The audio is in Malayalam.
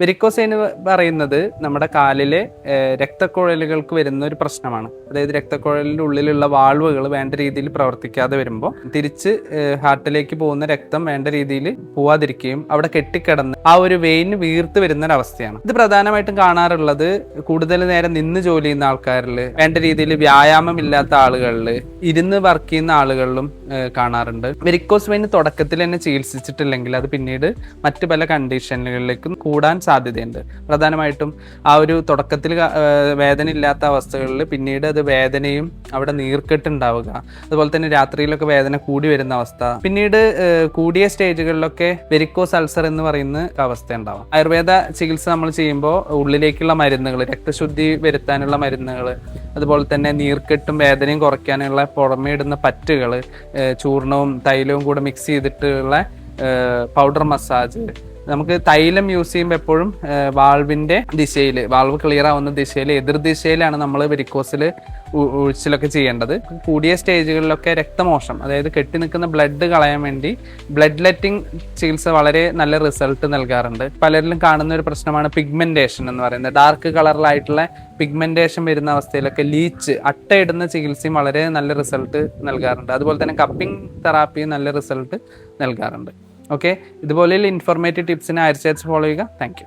വെരിക്കോസ് എന്ന് പറയുന്നത് നമ്മുടെ കാലിലെ രക്തക്കുഴലുകൾക്ക് വരുന്ന ഒരു പ്രശ്നമാണ്. അതായത് രക്തക്കുഴലിൻ്റെ ഉള്ളിലുള്ള വാൾവുകൾ വേണ്ട രീതിയിൽ പ്രവർത്തിക്കാതെ വരുമ്പോൾ തിരിച്ച് ഹാർട്ടിലേക്ക് പോകുന്ന രക്തം വേണ്ട രീതിയിൽ പോവാതിരിക്കുകയും അവിടെ കെട്ടിക്കിടന്ന് ആ ഒരു വെയിന് വീർത്ത് വരുന്ന ഒരു അവസ്ഥയാണ്. ഇത് പ്രധാനമായിട്ടും കാണാറുള്ളത് കൂടുതൽ നേരം നിന്ന് ജോലി ചെയ്യുന്ന ആൾക്കാരിൽ, വേണ്ട രീതിയിൽ വ്യായാമം ഇല്ലാത്ത ആളുകളിൽ, ഇരുന്ന് വർക്ക് ചെയ്യുന്ന ആളുകളിലും കാണാറുണ്ട്. വെരിക്കോസ് വെയിൻ തുടക്കത്തിൽ തന്നെ ചികിത്സിച്ചിട്ടില്ലെങ്കിൽ അത് പിന്നീട് മറ്റു പല കണ്ടീഷനുകളിലേക്കും കൂടാൻ സാധ്യതയുണ്ട്. പ്രധാനമായിട്ടും ആ ഒരു തുടക്കത്തിൽ വേദന ഇല്ലാത്ത അവസ്ഥകളിൽ പിന്നീട് അത് വേദനയും അവിടെ നീർക്കെട്ടുണ്ടാവുക, അതുപോലെ തന്നെ രാത്രിയിലൊക്കെ വേദന കൂടി വരുന്ന അവസ്ഥ, പിന്നീട് കൂടിയ സ്റ്റേജുകളിലൊക്കെ വെരിക്കോസ് അൾസർ എന്ന് പറയുന്ന അവസ്ഥ ഉണ്ടാവും. ആയുർവേദ ചികിത്സ നമ്മൾ ചെയ്യുമ്പോൾ ഉള്ളിലേക്കുള്ള മരുന്നുകൾ, രക്തശുദ്ധി വരുത്താനുള്ള മരുന്നുകൾ, അതുപോലെ തന്നെ നീർക്കെട്ടും വേദനയും കുറയ്ക്കാനുള്ള പുറമേ ഇടുന്ന പറ്റുകൾ, ചൂർണവും തൈലവും കൂടെ മിക്സ് ചെയ്തിട്ടുള്ള പൗഡർ മസാജ്, നമുക്ക് തൈലം യൂസ് ചെയ്യുമ്പോൾ എപ്പോഴും വാൾവിൻ്റെ ദിശയിൽ, വാൾവ് ക്ലിയർ ആവുന്ന ദിശയിൽ, എതിർ ദിശയിലാണ് നമ്മൾ വെരിക്കോസിൽ ഒഴിച്ചിലൊക്കെ ചെയ്യേണ്ടത്. കൂടിയ സ്റ്റേജുകളിലൊക്കെ രക്തമോഷം, അതായത് കെട്ടി നിൽക്കുന്ന ബ്ലഡ് കളയാൻ വേണ്ടി ബ്ലഡ് ലെറ്റിംഗ് ചികിത്സ വളരെ നല്ല റിസൾട്ട് നൽകാറുണ്ട്. പലരിലും കാണുന്ന ഒരു പ്രശ്നമാണ് പിഗ്മെന്റേഷൻ എന്ന് പറയുന്നത്. ഡാർക്ക് കളറിലായിട്ടുള്ള പിഗ്മെന്റേഷൻ വരുന്ന അവസ്ഥയിലൊക്കെ ലീച്ച്, അട്ടയിടുന്ന ചികിത്സയും വളരെ നല്ല റിസൾട്ട് നൽകാറുണ്ട്. അതുപോലെ തന്നെ കപ്പിംഗ് തെറാപ്പിയും നല്ല റിസൾട്ട് നൽകാറുണ്ട്. ഓക്കെ, ഇതുപോലെയുള്ള ഇൻഫോർമേറ്റീവ് ടിപ്സിനെ ആഴ്ച ഫോളോ ചെയ്യുക. Thank you.